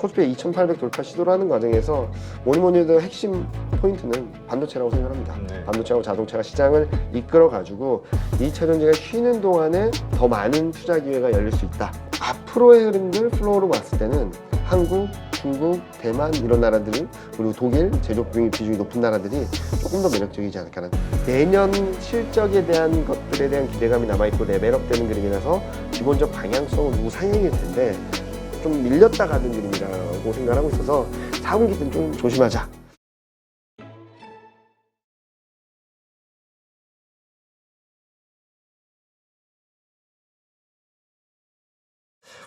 코스피의 2800 돌파 시도를 하는 과정에서 뭐니 해도 핵심 포인트는 반도체라고 생각합니다. 네. 반도체하고 자동차가 시장을 이끌어 가지고 2차 전지가 쉬는 동안에 더 많은 투자 기회가 열릴 수 있다. 앞으로의 흐름들 플로우로 봤을 때는 한국, 중국, 대만 이런 나라들 그리고 독일 제조업 비중이 높은 나라들이 조금 더 매력적이지 않을까라는, 내년 실적에 대한 것들에 대한 기대감이 남아있고 레벨업되는 그림이라서 기본적 방향성은 우상향일 텐데 좀 밀렸다 가는 그림이라고 생각하고 있어서 4분기 때는 좀 조심하자.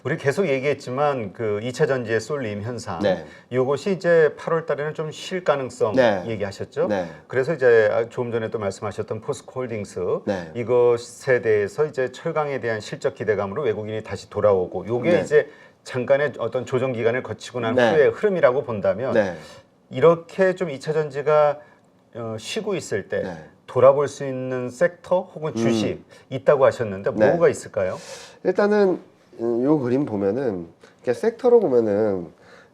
우리 계속 얘기했지만 그 2차 전지의 쏠림 현상, 네. 이것이 이제 8월 달에는 좀 쉴 가능성 네. 얘기하셨죠. 네. 그래서 이제 조금 전에 또 말씀하셨던 포스코홀딩스, 네. 이것에 대해서 이제 철강에 대한 실적 기대감으로 외국인이 다시 돌아오고, 요게 네. 이제 잠깐의 어떤 조정 기간을 거치고 난 네. 후의 흐름이라고 본다면, 네. 이렇게 좀 2차 전지가 쉬고 있을 때 네. 돌아볼 수 있는 섹터 혹은 주식 있다고 하셨는데 네. 뭐가 있을까요? 일단은 요 그림 보면은 이렇게 섹터로 보면은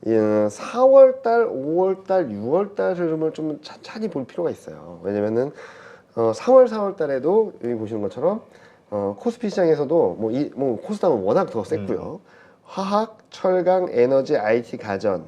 4월달, 5월달, 6월달 흐름을 좀 찬찬히 볼 필요가 있어요. 왜냐면은 4월달에도 여기 보시는 것처럼 코스피 시장에서도 뭐 코스닥은 워낙 더 셌고요. 화학, 철강, 에너지, IT, 가전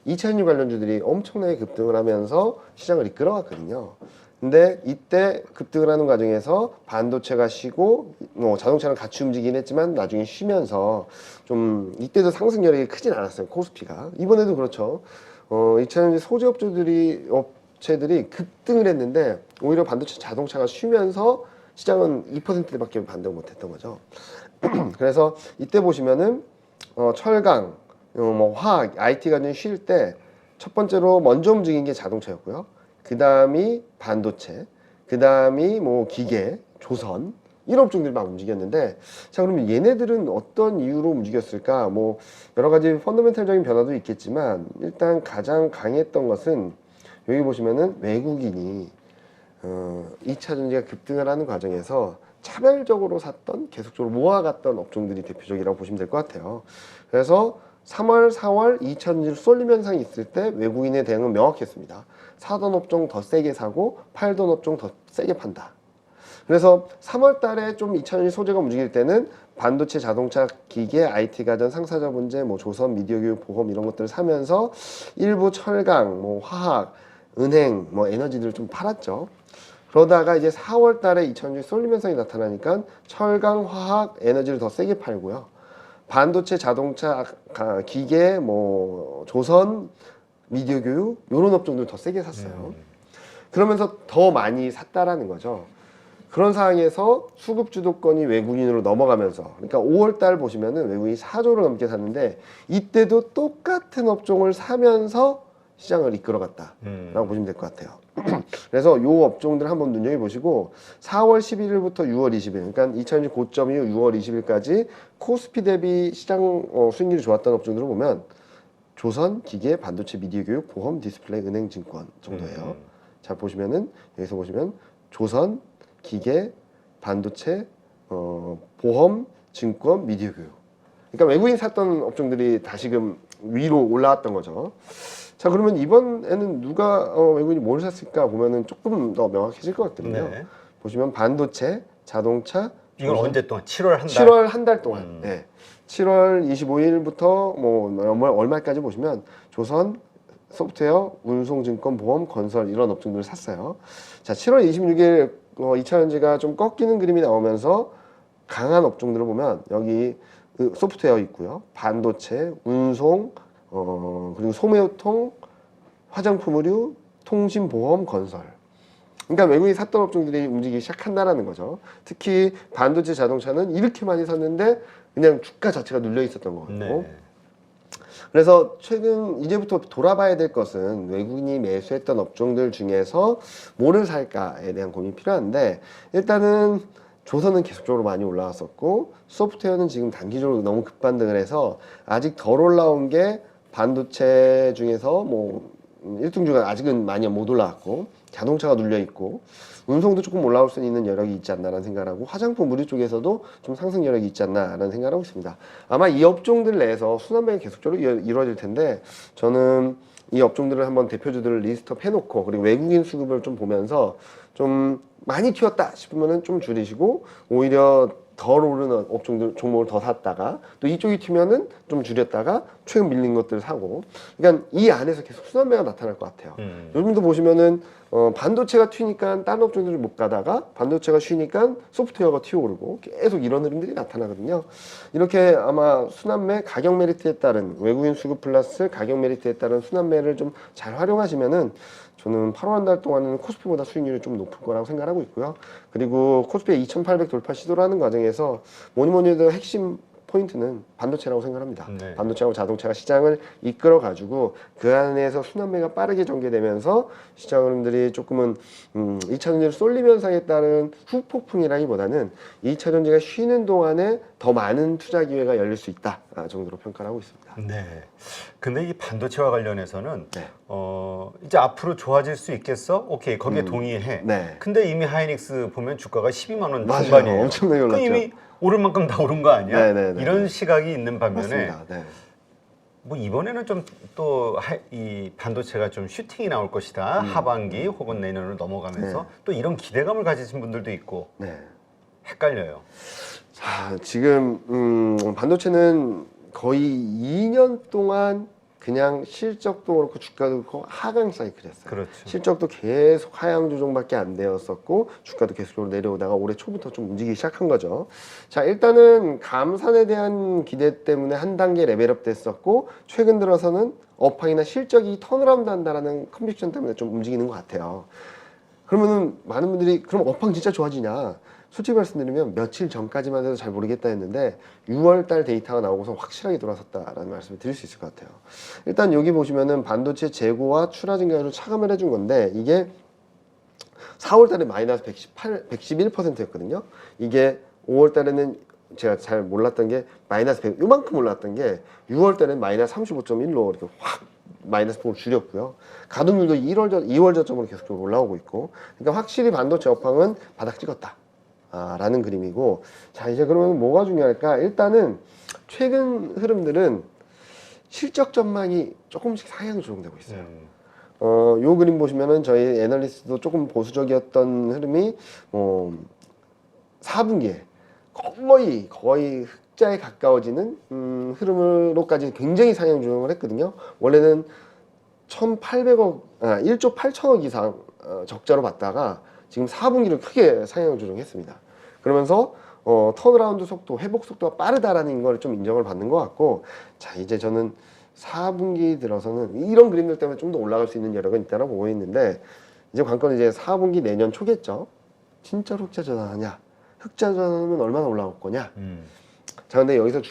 2차전지 관련주들이 엄청나게 급등을 하면서 시장을 이끌어갔거든요. 근데 이때 급등을 하는 과정에서 반도체가 쉬고 뭐 자동차랑 같이 움직이긴 했지만 나중에 쉬면서 좀 이때도 상승 여력이 크진 않았어요. 코스피가. 이번에도 그렇죠. 2차전지 소재 업체들이 급등을 했는데 오히려 반도체 자동차가 쉬면서 시장은 2%밖에 반등을 못했던 거죠. 그래서 이때 보시면은 철강, 뭐 화학, IT가 좀 쉴 때 첫 번째로 먼저 움직인 게 자동차였고요. 그 다음이 반도체, 그 다음이 뭐 기계, 조선 이런 업종들이 막 움직였는데, 자 그러면 얘네들은 어떤 이유로 움직였을까? 뭐 여러 가지 펀더멘탈적인 변화도 있겠지만 일단 가장 강했던 것은 여기 보시면은 외국인이 2차 전지가 급등을 하는 과정에서 차별적으로 샀던, 계속적으로 모아갔던 업종들이 대표적이라고 보시면 될 것 같아요. 그래서 3월, 4월 2차 전지를 쏠림 현상이 있을 때 외국인의 대응은 명확했습니다. 사던 업종 더 세게 사고 팔던 업종 더 세게 판다. 그래서 3월 달에 좀 2차 전지 소재가 움직일 때는 반도체, 자동차, 기계, IT, 가전, 상사자본재, 뭐 조선, 미디어, 교육, 보험 이런 것들을 사면서 일부 철강, 뭐 화학, 은행, 뭐 에너지들을 좀 팔았죠. 그러다가 이제 4월 달에 2차 전지 쏠림 현상이 나타나니까 철강, 화학, 에너지를 더 세게 팔고요. 반도체, 자동차, 기계, 뭐 조선, 미디어 교육 이런 업종들 더 세게 샀어요. 그러면서 더 많이 샀다라는 거죠. 그런 상황에서 수급 주도권이 외국인으로 넘어가면서, 그러니까 5월 달 보시면은 외국인이 4조를 넘게 샀는데 이때도 똑같은 업종을 사면서 시장을 이끌어갔다라고 보시면 될 것 같아요. 그래서 요 업종들 한번 눈여겨보시고 4월 11일부터 6월 20일, 그러니까 2000년 고점 이후 6월 20일까지 코스피 대비 시장 수익률이 좋았던 업종들을 보면 조선, 기계, 반도체, 미디어 교육, 보험, 디스플레이, 은행, 증권 정도예요. 자 보시면은 여기서 보시면 조선, 기계, 반도체, 보험, 증권, 미디어 교육. 그러니까 외국인 샀던 업종들이 다시금 위로 올라왔던 거죠. 자 그러면 이번에는 누가 외국인이 뭘 샀을까 보면은 조금 더 명확해질 것 같거든요. 네. 보시면 반도체, 자동차, 이건 조선, 언제 동안? 7월 한 달? 7월 한 달 동안. 네. 7월 25일부터 뭐 얼마까지 보시면 조선, 소프트웨어, 운송증권, 보험, 건설 이런 업종들을 샀어요. 자 7월 26일 2차 전지가 좀 꺾이는 그림이 나오면서 강한 업종들을 보면 여기 소프트웨어 있고요. 반도체, 운송, 그리고 소매유통, 화장품 의류, 통신보험, 건설. 그러니까 외국인이 샀던 업종들이 움직이기 시작한다라는 거죠. 특히 반도체, 자동차는 이렇게 많이 샀는데 그냥 주가 자체가 눌려 있었던 거고. 네. 그래서 최근 이제부터 돌아봐야 될 것은 외국인이 매수했던 업종들 중에서 뭐를 살까에 대한 고민이 필요한데, 일단은 조선은 계속적으로 많이 올라왔었고 소프트웨어는 지금 단기적으로 너무 급반등을 해서 아직 덜 올라온 게 반도체 중에서 뭐 1등 중에 아직은 많이 못 올라왔고 자동차가 눌려 있고 운송도 조금 올라올 수 있는 여력이 있지 않나라는 생각을 하고 화장품 의류 쪽에서도 좀 상승 여력이 있지 않나라는 생각을 하고 있습니다. 아마 이 업종들 내에서 순환매가 계속적으로 이루어질 텐데 저는 이 업종들을 한번 대표주들을 리스트업 해놓고 그리고 외국인 수급을 좀 보면서 좀 많이 튀었다 싶으면은 좀 줄이시고 오히려 덜 오르는 업종들 종목을 더 샀다가 또 이쪽이 튀면은 좀 줄였다가 최근 밀린 것들을 사고 그러니까 이 안에서 계속 순환매가 나타날 것 같아요. 요즘도 보시면은 반도체가 튀니까 다른 업종들을 못 가다가 반도체가 쉬니까 소프트웨어가 튀어오르고 계속 이런 흐름들이 나타나거든요. 이렇게 아마 순환매 가격 메리트에 따른 외국인 수급 플러스 가격 메리트에 따른 순환매를 좀 잘 활용하시면은 저는 8월 한 달 동안은 코스피보다 수익률이 좀 높을 거라고 생각하고 있고요. 그리고 코스피의 2,800 돌파 시도를 하는 과정에서 뭐니 해도 핵심 포인트는 반도체라고 생각합니다. 네. 반도체하고 자동차가 시장을 이끌어 가지고 그 안에서 순환매가 빠르게 전개되면서 시장 흐름들이 조금은 2차 전지를 쏠림 현상에 따른 후폭풍이라기보다는 2차 전지가 쉬는 동안에 더 많은 투자 기회가 열릴 수 있다 정도로 평가를 하고 있습니다. 네. 근데 이 반도체와 관련해서는 네. 이제 앞으로 좋아질 수 있겠어? 오케이, 거기에 동의해. 네. 근데 이미 하이닉스 보면 주가가 12만 원 맞아요. 중반이에요. 엄청나게 그 올랐죠. 이미 오를 만큼 다 오른 거 아니야? 네네네. 이런 시각이 있는 반면에 맞습니다. 네. 뭐 이번에는 좀 또 이 반도체가 좀 슈팅이 나올 것이다. 하반기 혹은 내년으로 넘어가면서 네. 또 이런 기대감을 가지신 분들도 있고 네. 헷갈려요. 자, 지금 반도체는 거의 2년 동안 그냥 실적도 그렇고 주가도 그렇고 하강 사이클이었어요. 그렇죠. 실적도 계속 하향 조정밖에 안 되었었고 주가도 계속적으로 내려오다가 올해 초부터 좀 움직이기 시작한 거죠. 자, 일단은 감산에 대한 기대 때문에 한 단계 레벨업 됐었고 최근 들어서는 업황이나 실적이 턴어라운드 한다라는 컨빅션 때문에 좀 움직이는 것 같아요. 그러면은 많은 분들이 그럼 업황 진짜 좋아지냐? 솔직히 말씀드리면 며칠 전까지만 해도 잘 모르겠다 했는데 6월달 데이터가 나오고서 확실하게 돌아섰다라는 말씀을 드릴 수 있을 것 같아요. 일단 여기 보시면은 반도체 재고와 출하 증가율을 차감을 해준 건데 이게 4월달에 마이너스 111%였거든요. 이게 5월달에는 제가 잘 몰랐던 게 마이너스 100, 요만큼 올랐던 게 6월달에는 마이너스 35.1로 이렇게 확 마이너스 폭을 줄였고요. 가동률도 2월 저점으로 계속적으로 올라오고 있고, 그러니까 확실히 반도체 업황은 바닥 찍었다. 라는 그림이고, 자, 이제 그러면 뭐가 중요할까? 일단은 최근 흐름들은 실적 전망이 조금씩 상향 조정되고 있어요. 요 그림 보시면은 저희 애널리스트도 조금 보수적이었던 흐름이 4분기에 거의 흑자에 가까워지는 흐름으로까지 굉장히 상향 조정을 했거든요. 원래는 1조 8천억 이상 적자로 봤다가 지금 4분기를 크게 상향 조정했습니다. 그러면서 턴어라운드 속도, 회복 속도가 빠르다라는 걸 좀 인정을 받는 것 같고, 자, 이제 저는 4분기 들어서는 이런 그림들 때문에 좀 더 올라갈 수 있는 여력은 있다고 보고 있는데, 이제 관건은 이제 4분기 내년 초겠죠. 진짜로 흑자 전환하냐? 흑자 전환하면 얼마나 올라올 거냐? 자, 근데 여기서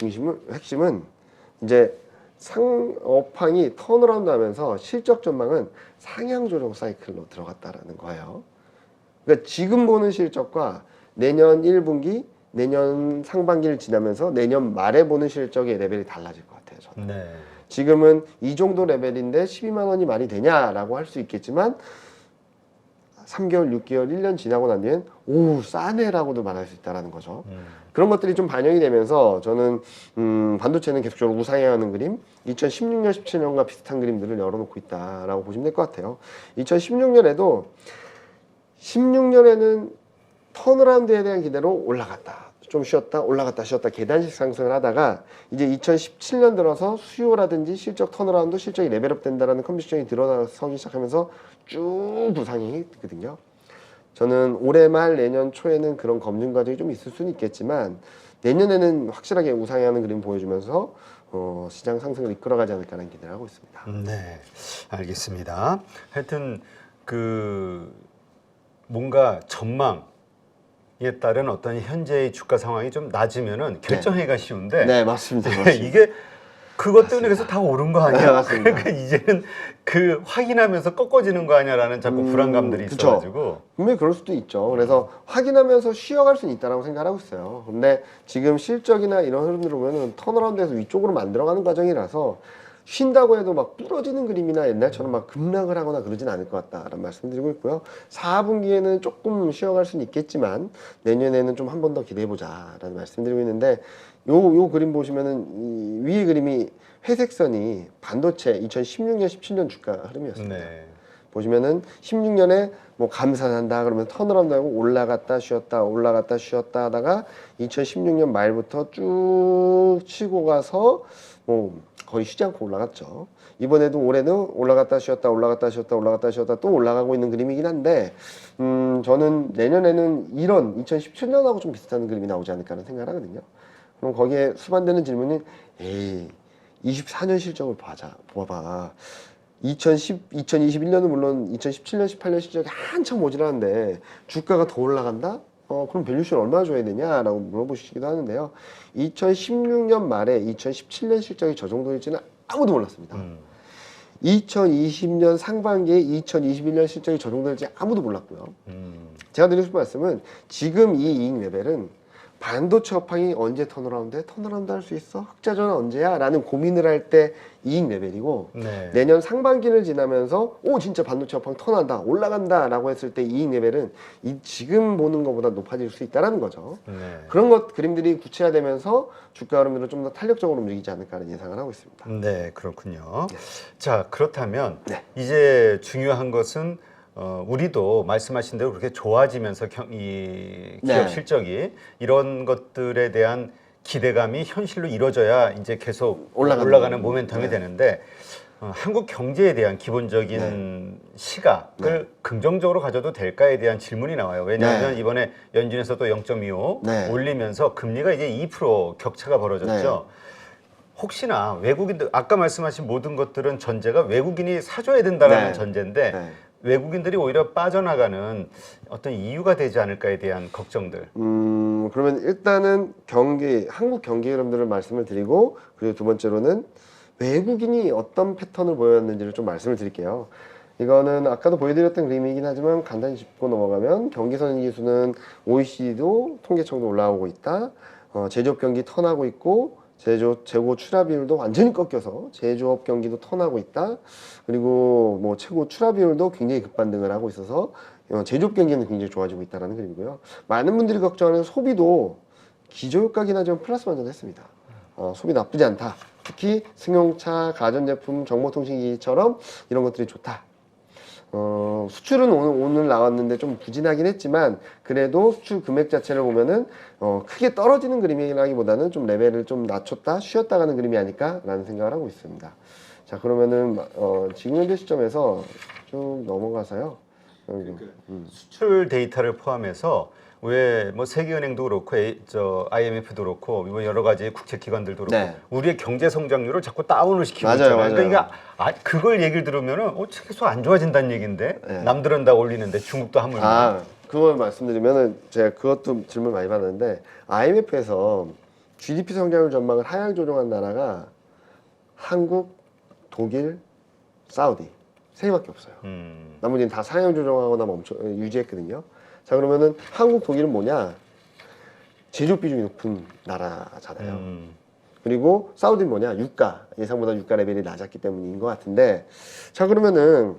핵심은 이제 업황이 턴어라운드 하면서 실적 전망은 상향 조정 사이클로 들어갔다라는 거예요. 그러니까 지금 보는 실적과 내년 1분기, 내년 상반기를 지나면서 내년 말에 보는 실적의 레벨이 달라질 것 같아요, 저는. 네. 지금은 이 정도 레벨인데 12만 원이 말이 되냐라고 할 수 있겠지만 3개월, 6개월, 1년 지나고 난 뒤엔 오, 싸네라고도 말할 수 있다는 거죠. 그런 것들이 좀 반영이 되면서 저는 반도체는 계속적으로 우상향하는 그림, 2016년, 17년과 비슷한 그림들을 열어놓고 있다라고 보시면 될 것 같아요. 2016년에도 16년에는 턴어라운드에 대한 기대로 올라갔다. 좀 쉬었다, 올라갔다, 쉬었다 계단식 상승을 하다가 이제 2017년 들어서 수요라든지 실적 턴어라운드, 실적이 레벨업 된다라는 컨디션이 들어서기 시작하면서 쭉 부상이 있거든요. 저는 올해 말 내년 초에는 그런 검증 과정이 좀 있을 수는 있겠지만 내년에는 확실하게 우상향하는 그림 보여주면서 시장 상승을 이끌어가지 않을까라는 기대를 하고 있습니다. 네, 알겠습니다. 하여튼 뭔가 전망에 따른 어떤 현재의 주가 상황이 좀 낮으면은 결정하기가 쉬운데, 네, 맞습니다. 이게 그것 때문에 그래서 다 오른 거 아니야? 맞습니다. 그러니까 이제는 확인하면서 꺾어지는 거 아니야라는 자꾸 불안감들이 그쵸. 있어가지고. 분명히 그럴 수도 있죠. 그래서 확인하면서 쉬어갈 수는 있다라고 생각하고 있어요. 근데 지금 실적이나 이런 흐름들 보면은 턴어라운드에서 위쪽으로 만들어가는 과정이라서 쉰다고 해도 막 부러지는 그림이나 옛날처럼 막 급락을 하거나 그러진 않을 것 같다라는 말씀드리고 있고요. 4분기에는 조금 쉬어갈 수는 있겠지만 내년에는 좀 한 번 더 기대해보자라는 말씀드리고 있는데 요 그림 보시면은 이 위에 그림이 회색선이 반도체 2016년, 17년 주가 흐름이었습니다. 네. 보시면은 16년에 뭐 감산한다 그러면 턴어라운드 하고 올라갔다 쉬었다 하다가 2016년 말부터 쭉 치고 가서 뭐 거의 쉬지 않고 올라갔죠. 이번에도 올해는 올라갔다 쉬었다 또 올라가고 있는 그림이긴 한데 저는 내년에는 이런 2017년하고 좀 비슷한 그림이 나오지 않을까 하는 생각을 하거든요. 그럼 거기에 수반되는 질문이 에이 24년 실적을 봐봐. 2021년은 물론 2017년, 18년 실적이 한참 모자라는데 주가가 더 올라간다? 그럼 밸류션 얼마나 줘야 되냐라고 물어보시기도 하는데요. 2016년 말에 2017년 실적이 저 정도일지는 아무도 몰랐습니다. 2020년 상반기에 2021년 실적이 저 정도일지 아무도 몰랐고요. 제가 드리고 싶은 말씀은 지금 이 이익 레벨은 반도체 업황이 언제 턴어라운드 할 수 있어? 흑자전은 언제야? 라는 고민을 할 때 이익 레벨이고 네. 내년 상반기를 지나면서 오 진짜 반도체 업황 턴한다 올라간다 라고 했을 때 이익 레벨은 지금 보는 것보다 높아질 수 있다는 거죠. 네. 그런 그림들이 구체화되면서 주가 흐름들은 좀 더 탄력적으로 움직이지 않을까 하는 예상을 하고 있습니다. 네, 그렇군요. 자, 그렇다면 네. 이제 중요한 것은 우리도 말씀하신 대로 그렇게 좋아지면서 이 기업 네. 실적이 이런 것들에 대한 기대감이 현실로 이루어져야 이제 계속 올라가는 올라가는 모멘텀이 네. 되는데 한국 경제에 대한 기본적인 시각을 긍정적으로 가져도 될까에 대한 질문이 나와요. 왜냐하면 네. 이번에 연준에서 또 0.25 네. 올리면서 금리가 이제 2% 격차가 벌어졌죠. 혹시나 외국인들 아까 말씀하신 모든 것들은 전제가 외국인이 사줘야 된다라는 네. 전제인데 네. 외국인들이 오히려 빠져나가는 어떤 이유가 되지 않을까에 대한 걱정들. 그러면 일단은 한국 경기 흐름들을 말씀을 드리고 그리고 두 번째로는 외국인이 어떤 패턴을 보였는지를 좀 말씀을 드릴게요. 이거는 아까도 보여드렸던 그림이긴 하지만 간단히 짚고 넘어가면 경기선진지수는 OECD도 통계청도 올라오고 있다. 제조업 경기 턴하고 있고 재고 출하 비율도 완전히 꺾여서 제조업 경기도 턴하고 있다. 그리고 뭐 최고 출하 비율도 굉장히 급반등을 하고 있어서 제조업 경기는 굉장히 좋아지고 있다는 그림이고요. 많은 분들이 걱정하는 소비도 기저효과긴 하지만 플러스 반전했습니다. 소비 나쁘지 않다. 특히 승용차, 가전제품, 정보통신기기처럼 이런 것들이 좋다. 수출은 오늘 나왔는데 좀 부진하긴 했지만 그래도 수출 금액 자체를 보면은 크게 떨어지는 그림이라기보다는 좀 레벨을 좀 낮췄다 쉬었다 가는 그림이 아닐까라는 생각을 하고 있습니다. 자 그러면은 지금 현재 시점에서 쭉 넘어가서요. 수출 데이터를 포함해서 왜 뭐 세계은행도 그렇고 IMF도 그렇고 뭐 여러 가지 국제기관들도 그렇고 네. 우리의 경제 성장률을 자꾸 다운을 시키고 맞아요, 있잖아요. 맞아요. 그러니까 그걸 얘기를 들으면은 계속 안 좋아진다는 얘기인데 네. 남들은 다 올리는데 중국도 하물며. 그걸 말씀드리면은 제가 그것도 질문 많이 받았는데 IMF에서 GDP 성장률 전망을 하향 조정한 나라가 한국, 독일, 사우디 세 개밖에 없어요. 나머지는 다 상향 조정하거나 유지했거든요. 자 그러면은 한국, 독일은 뭐냐? 제조업 비중이 높은 나라잖아요. 그리고 사우디는 뭐냐? 유가 예상보다 유가 레벨이 낮았기 때문인 것 같은데 자 그러면은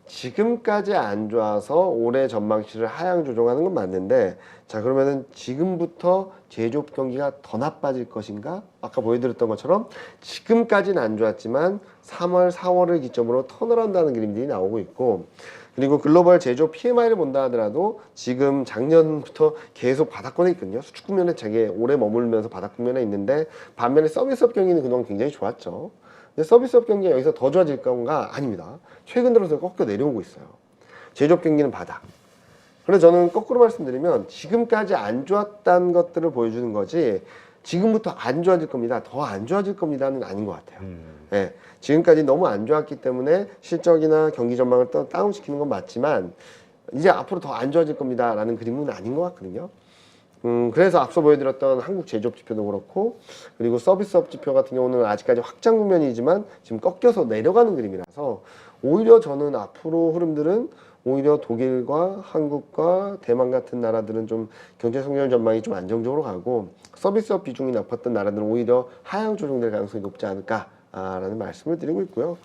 지금까지 안 좋아서 올해 전망치를 하향 조정하는 건 맞는데 자 그러면은 지금부터 제조업 경기가 더 나빠질 것인가? 아까 보여드렸던 것처럼 지금까지는 안 좋았지만 3월, 4월을 기점으로 턴어라운드 하는 그림들이 나오고 있고 그리고 글로벌 제조업 PMI를 본다 하더라도 지금 작년부터 계속 바닥권에 있거든요. 수축 국면에 되게 오래 머물면서 바닥 국면에 있는데 반면에 서비스업 경기는 그동안 굉장히 좋았죠. 근데 서비스업 경기가 여기서 더 좋아질 건가? 아닙니다. 최근 들어서 꺾여 내려오고 있어요. 제조업 경기는 바닥. 그래서 저는 거꾸로 말씀드리면 지금까지 안 좋았다는 것들을 보여주는 거지 지금부터 안 좋아질 겁니다. 더 안 좋아질 겁니다는 아닌 것 같아요. 네, 지금까지 너무 안 좋았기 때문에 실적이나 경기 전망을 다운시키는 건 맞지만 이제 앞으로 더 안 좋아질 겁니다라는 그림은 아닌 것 같거든요. 그래서 앞서 보여드렸던 한국 제조업 지표도 그렇고 그리고 서비스업 지표 같은 경우는 아직까지 확장 국면이지만 지금 꺾여서 내려가는 그림이라서 오히려 저는 앞으로 흐름들은 오히려 독일과 한국과 대만 같은 나라들은 좀 경제 성장 전망이 좀 안정적으로 가고 서비스업 비중이 높았던 나라들은 오히려 하향 조정될 가능성이 높지 않을까 라는 말씀을 드리고 있고요.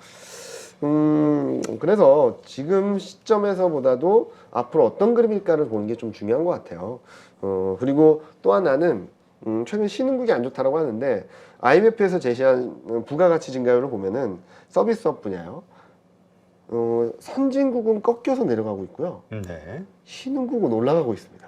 그래서 지금 시점에서보다도 앞으로 어떤 그림일까를 보는 게 좀 중요한 것 같아요. 그리고 또 하나는 최근 신흥국이 안 좋다라고 하는데 IMF에서 제시한 부가가치 증가율을 보면은 서비스업 분야요. 선진국은 꺾여서 내려가고 있고요. 네. 신흥국은 올라가고 있습니다.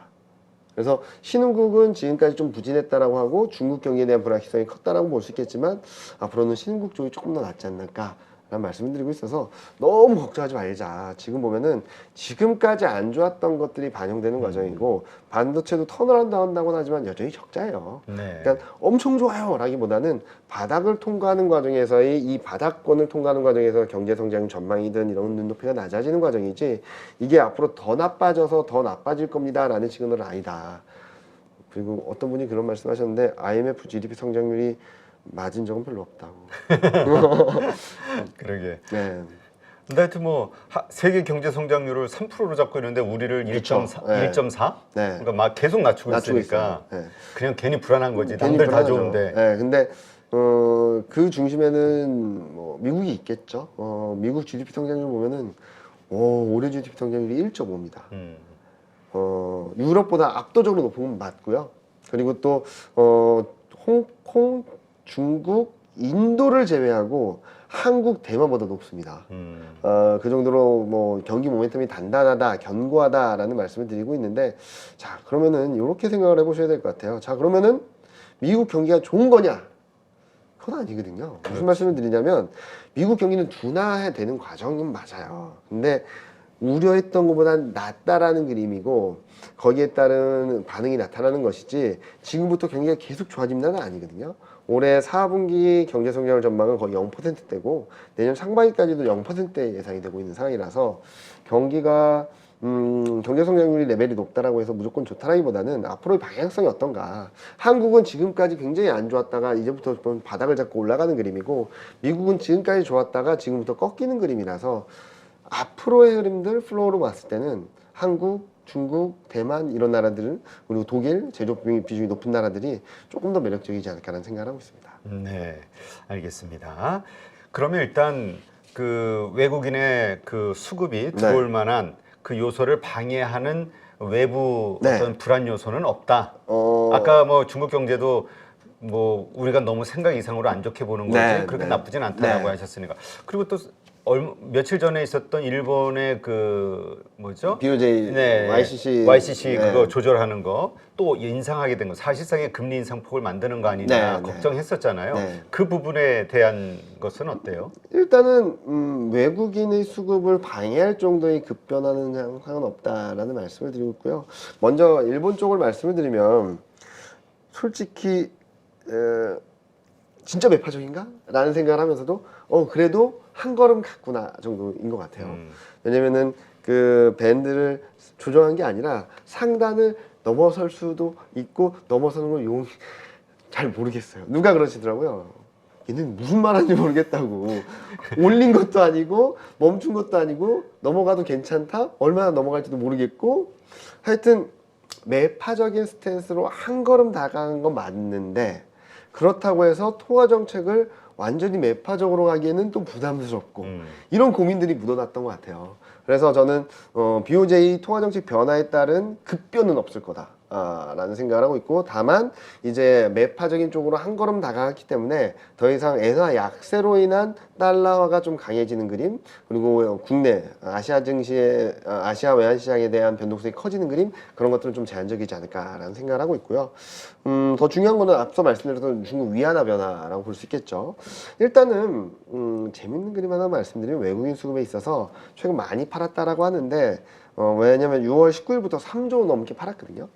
그래서 신흥국은 지금까지 좀 부진했다라고 하고 중국 경기에 대한 불확실성이 컸다라고 볼 수 있겠지만 앞으로는 신흥국 쪽이 조금 더 낫지 않을까 라는 말씀을 드리고 있어서 너무 걱정하지 말자. 지금 보면은 지금까지 안 좋았던 것들이 반영되는 과정이고 반도체도 턴어라운드 한다고는 하지만 여전히 적자예요. 네. 그러니까 엄청 좋아요 라기보다는 바닥을 통과하는 과정에서의 이 바닥권을 통과하는 과정에서 경제성장 전망이든 이런 눈높이가 낮아지는 과정이지 이게 앞으로 더 나빠져서 더 나빠질 겁니다 라는 시그널은 아니다. 그리고 어떤 분이 그런 말씀 하셨는데 IMF GDP 성장률이 맞은 적은 별로 없다고. 그러게. 네. 근데 하여튼 뭐 세계 경제 성장률을 3%로 잡고 있는데 우리를 그쵸. 1.4? 네. 1.4? 네. 그러니까 막 계속 낮추고 낮추고 있으니까 있어요. 네. 그냥 괜히 불안한 거지. 괜히 남들 다 불안하죠. 좋은데. 네, 근데 그 중심에는 뭐 미국이 있겠죠. 미국 GDP 성장률 보면은 올해 GDP 성장률이 1.5입니다. 유럽보다 압도적으로 높은 건 맞고요. 그리고 또 홍콩, 중국, 인도를 제외하고 한국, 대만보다 높습니다. 그 정도로 뭐 경기 모멘텀이 단단하다, 견고하다라는 말씀을 드리고 있는데, 자 그러면은 이렇게 생각을 해보셔야 될 것 같아요. 자 그러면은 미국 경기가 좋은 거냐? 그건 아니거든요. 무슨 말씀을 드리냐면 미국 경기는 둔화해야 되는 과정은 맞아요. 근데 우려했던 것보다 낫다라는 그림이고 거기에 따른 반응이 나타나는 것이지 지금부터 경기가 계속 좋아집니다는 아니거든요. 올해 4분기 경제 성장률 전망은 거의 0%대고 내년 상반기까지도 0% 예상이 되고 있는 상황이라서 경기가 경제 성장률이 레벨이 높다라고 해서 무조건 좋다라기보다는 앞으로의 방향성이 어떤가. 한국은 지금까지 굉장히 안 좋았다가 이제부터 바닥을 잡고 올라가는 그림이고 미국은 지금까지 좋았다가 지금부터 꺾이는 그림이라서 앞으로의 흐름들 플로우로 봤을 때는 한국, 중국, 대만 이런 나라들은 그리고 독일 제조업 비중이 높은 나라들이 조금 더 매력적이지 않을까라는 생각을 하고 있습니다. 네, 알겠습니다. 그러면 일단 그 외국인의 그 수급이 들어올 만한 그 요소를 방해하는 외부 네. 어떤 불안 요소는 없다. 아까 뭐 중국 경제도 뭐 우리가 너무 생각 이상으로 안 좋게 보는 거지 네, 그렇게 네. 나쁘진 않다라고 네. 하셨으니까. 그리고 또 며칠 전에 있었던 일본의 그 뭐죠? BOJ, 네, YCC 네. 그거 조절하는 거 또 인상하게 된 거 사실상의 금리 인상폭을 만드는 거 아니냐 네, 네. 걱정했었잖아요. 네. 그 부분에 대한 것은 어때요? 일단은 외국인의 수급을 방해할 정도의 급변하는 양상은 없다라는 말씀을 드리고 있고요. 먼저 일본 쪽을 말씀을 드리면 솔직히 진짜 매파적인가? 라는 생각을 하면서도 그래도 한 걸음 갔구나 정도인 것 같아요. 왜냐면은 그 밴드를 조정한 게 아니라 상단을 넘어설 수도 있고 넘어서는 걸 잘 모르겠어요. 누가 그러시더라고요. 얘는 무슨 말하는지 모르겠다고. 올린 것도 아니고 멈춘 것도 아니고 넘어가도 괜찮다? 얼마나 넘어갈지도 모르겠고 하여튼 매파적인 스탠스로 한 걸음 다가간 건 맞는데 그렇다고 해서 통화 정책을 완전히 매파적으로 가기에는 또 부담스럽고 이런 고민들이 묻어났던 것 같아요. 그래서 저는 BOJ 통화 정책 변화에 따른 급변은 없을 거다. 라는 생각을 하고 있고 다만 이제 매파적인 쪽으로 한 걸음 다가갔기 때문에 더 이상 엔화 약세로 인한 달러화가 좀 강해지는 그림 그리고 국내 아시아 증시의 아시아 외환 시장에 대한 변동성이 커지는 그림 그런 것들은 좀 제한적이지 않을까라는 생각을 하고 있고요. 더 중요한 거는 앞서 말씀드렸던 중국 위안화 변화라고 볼 수 있겠죠. 일단은 재밌는 그림 하나 말씀드리면 외국인 수급에 있어서 최근 많이 팔았다라고 하는데 왜냐면 6월 19일부터 3조 넘게 팔았거든요.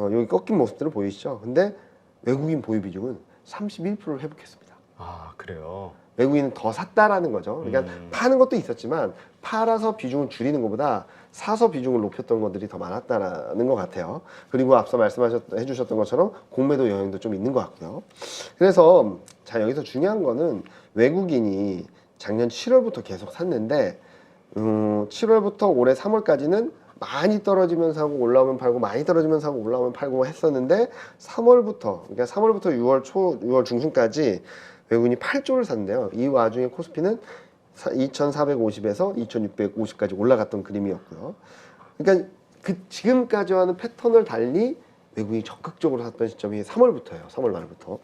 여기 꺾인 모습들을 보이시죠? 근데 외국인 보유 비중은 31%를 회복했습니다. 아, 그래요. 외국인은 더 샀다라는 거죠. 그러니까 파는 것도 있었지만 팔아서 비중을 줄이는 것보다 사서 비중을 높였던 것들이 더 많았다라는 것 같아요. 그리고 앞서 해주셨던 것처럼 공매도 영향도 좀 있는 것 같고요. 그래서 자 여기서 중요한 거는 외국인이 작년 7월부터 계속 샀는데 7월부터 올해 3월까지는 많이 떨어지면서 하고 올라오면 팔고 많이 떨어지면서 하고 올라오면 팔고 했었는데 3월부터 그러니까 3월부터 6월 중순까지 외국인이 8조를 샀는데요. 이 와중에 코스피는 2,450에서 2,650까지 올라갔던 그림이었고요. 그러니까 그 지금까지와는 패턴을 달리 외국인이 적극적으로 샀던 시점이 3월부터예요. 3월 말부터.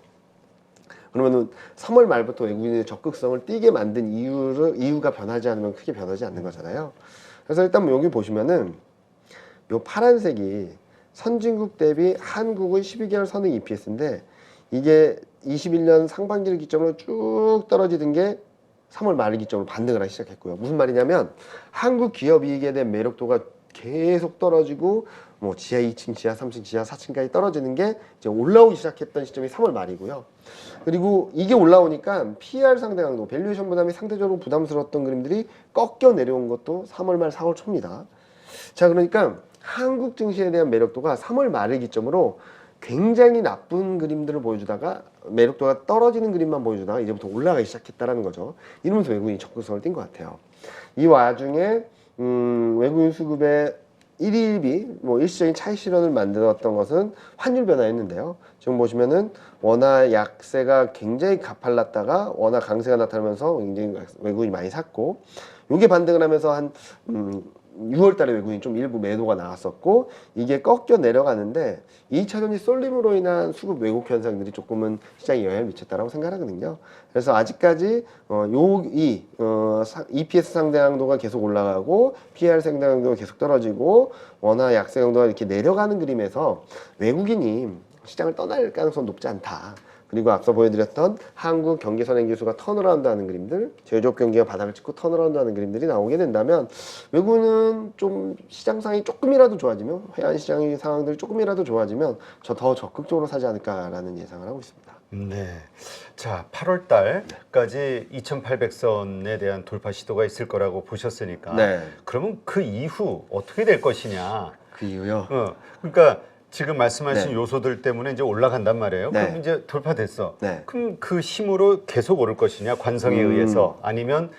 그러면은 3월 말부터 외국인의 적극성을 띄게 만든 이유가 변하지 않으면 크게 변하지 않는 거잖아요. 그래서 일단 여기 보시면은 요 파란색이 선진국 대비 한국의 12개월 선행 EPS인데 이게 21년 상반기를 기점으로 쭉 떨어지던 게 3월 말을 기점으로 반등을 하기 시작했고요. 무슨 말이냐면 한국 기업 이익에 대한 매력도가 계속 떨어지고 뭐 지하 2층, 지하 3층, 지하 4층까지 떨어지는 게 이제 올라오기 시작했던 시점이 3월 말이고요. 그리고 이게 올라오니까 PR 상대 강도, 밸류에이션 부담이 상대적으로 부담스러웠던 그림들이 꺾여 내려온 것도 3월 말, 4월 초입니다. 자, 그러니까 한국 증시에 대한 매력도가 3월 말을 기점으로 굉장히 나쁜 그림들을 보여주다가 매력도가 떨어지는 그림만 보여주다가 이제부터 올라가기 시작했다라는 거죠. 이러면서 외국인이 적극성을 띈 것 같아요. 이 와중에 외국인 수급의 1위 1비 뭐 일시적인 차익 실현을 만들었던 것은 환율 변화였는데요. 지금 보시면은 원화 약세가 굉장히 가팔랐다가 원화 강세가 나타나면서 굉장히 외국인이 많이 샀고, 요게 반등을 하면서 한 6월 달에 외국인이 좀 일부 매도가 나왔었고, 이게 꺾여 내려가는데 2차전지 쏠림으로 인한 수급 왜곡 현상들이 조금은 시장에 영향을 미쳤다라고 생각하거든요. 그래서 아직까지 EPS 상대 강도가 계속 올라가고 PR 상대 강도가 계속 떨어지고 원화 약세 강도가 이렇게 내려가는 그림에서 외국인이 시장을 떠날 가능성은 높지 않다. 그리고 앞서 보여드렸던 한국 경기 선행 지수가 턴어라운드 하는 그림들, 제조업 경기가 바닥을 찍고 턴어라운드 하는 그림들이 나오게 된다면 외국은 좀 시장 상황이 조금이라도 좋아지면, 해안 시장의 상황들이 조금이라도 좋아지면 더 적극적으로 사지 않을까라는 예상을 하고 있습니다. 네. 자, 8월 달까지 2,800선에 대한 돌파 시도가 있을 거라고 보셨으니까 네. 그러면 그 이후 어떻게 될 것이냐? 그 이유요? 그러니까 지금 말씀하신 네. 요소들 때문에 이제 올라간단 말이에요. 네. 그럼 이제 돌파됐어. 네. 그럼 그 힘으로 계속 오를 것이냐? 관성에 의해서 아니면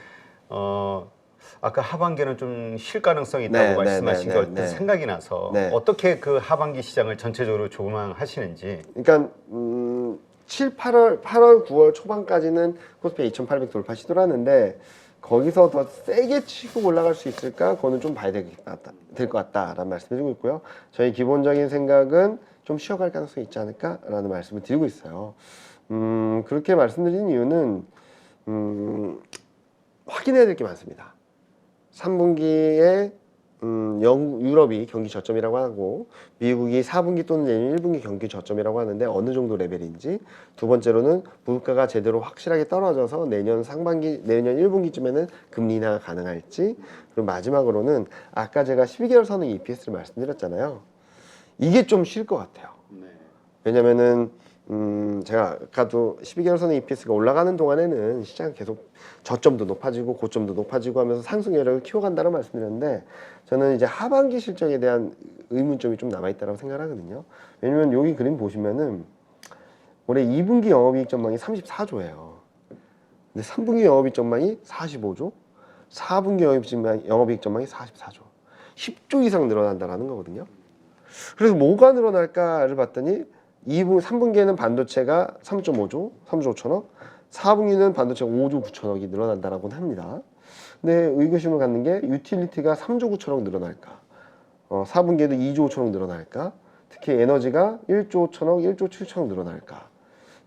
아까 하반기는 좀 쉴 가능성이 있다고 네, 말씀하신 네, 게 네, 어떤 네. 생각이 나서 네. 어떻게 그 하반기 시장을 전체적으로 조망하시는지. 그러니까 8월, 9월 초반까지는 코스피 2,800 돌파 시도를 하는데 거기서 더 세게 치고 올라갈 수 있을까? 그거는 좀 봐야 될 것 같다라는 말씀을 드리고 있고요. 저희 기본적인 생각은 좀 쉬어갈 가능성이 있지 않을까라는 말씀을 드리고 있어요. 그렇게 말씀드린 이유는 확인해야 될 게 많습니다. 3분기에 유럽이 경기 저점이라고 하고 미국이 4분기 또는 내년 1분기 경기 저점이라고 하는데 어느 정도 레벨인지, 두 번째로는 물가가 제대로 확실하게 떨어져서 내년 1분기쯤에는 금리 인하가 가능할지, 그리고 마지막으로는 아까 제가 12개월 선행 EPS를 말씀드렸잖아요. 이게 좀 쉴 것 같아요. 왜냐면은 제가 아까도 12개월 선행 EPS가 올라가는 동안에는 시장은 계속 저점도 높아지고 고점도 높아지고 하면서 상승 여력을 키워간다는 말씀드렸는데, 저는 이제 하반기 실적에 대한 의문점이 좀 남아있다고 생각하거든요. 왜냐면 여기 그림 보시면은 올해 2분기 영업이익 전망이 34조예요. 근데 3분기 영업이익 전망이 45조, 4분기 영업이익 전망이 44조. 10조 이상 늘어난다는 거거든요. 그래서 뭐가 늘어날까를 봤더니 3분기에는 반도체가 3.5조, 3조 5천억, 4분기는 반도체가 5조 9천억이 늘어난다라고 합니다. 근데 의구심을 갖는 게 유틸리티가 3조 9천억 늘어날까? 4분기에도 2조 5천억 늘어날까? 특히 에너지가 1조 5천억, 1조 7천억 늘어날까?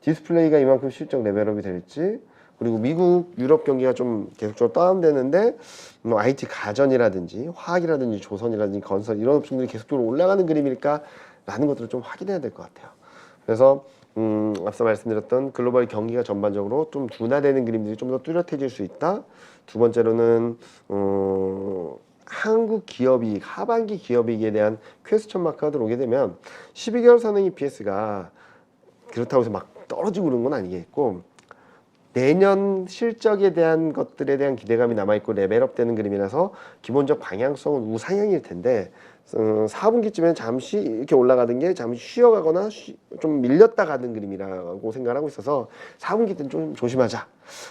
디스플레이가 이만큼 실적 레벨업이 될지, 그리고 미국, 유럽 경기가 좀 계속적으로 다운되는데 뭐 IT 가전이라든지 화학이라든지 조선이라든지 건설 이런 업종들이 계속적으로 올라가는 그림일까? 라는 것들을 좀 확인해야 될 것 같아요. 그래서 앞서 말씀드렸던 글로벌 경기가 전반적으로 좀 둔화되는 그림들이 좀 더 뚜렷해질 수 있다. 두 번째로는 한국 기업이익, 하반기 기업이익에 대한 퀘스천 마크가 들어오게 되면 12개월 선행 EPS가 그렇다고 해서 막 떨어지고 그런 건 아니겠고, 내년 실적에 대한 것들에 대한 기대감이 남아있고 레벨업 되는 그림이라서 기본적 방향성은 우상향일 텐데 4분기쯤에는 잠시 이렇게 올라가던 게 잠시 쉬어가거나 좀 밀렸다 가는 그림이라고 생각하고 있어서 4분기 때는 좀 조심하자.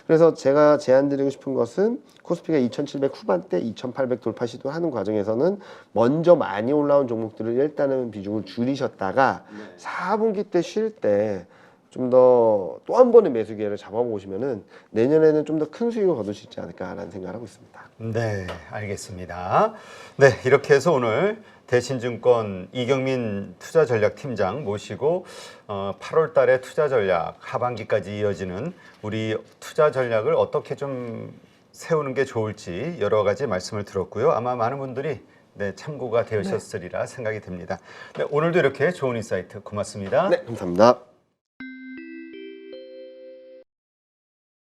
그래서 제가 제안드리고 싶은 것은 코스피가 2,700 후반대 2,800 돌파 시도하는 과정에서는 먼저 많이 올라온 종목들을 일단은 비중을 줄이셨다가 4분기 때 쉴 때 좀 더 또 한 번의 매수 기회를 잡아보시면은 내년에는 좀 더 큰 수익을 거둘 수 있지 않을까라는 생각을 하고 있습니다. 네, 알겠습니다. 네, 이렇게 해서 오늘 대신증권 이경민 투자전략팀장 모시고 8월 달에 투자 전략 하반기까지 이어지는 우리 투자 전략을 어떻게 좀 세우는 게 좋을지 여러 가지 말씀을 들었고요. 아마 많은 분들이 네, 참고가 되셨으리라 생각이 듭니다. 네, 오늘도 이렇게 좋은 인사이트 고맙습니다. 네, 감사합니다.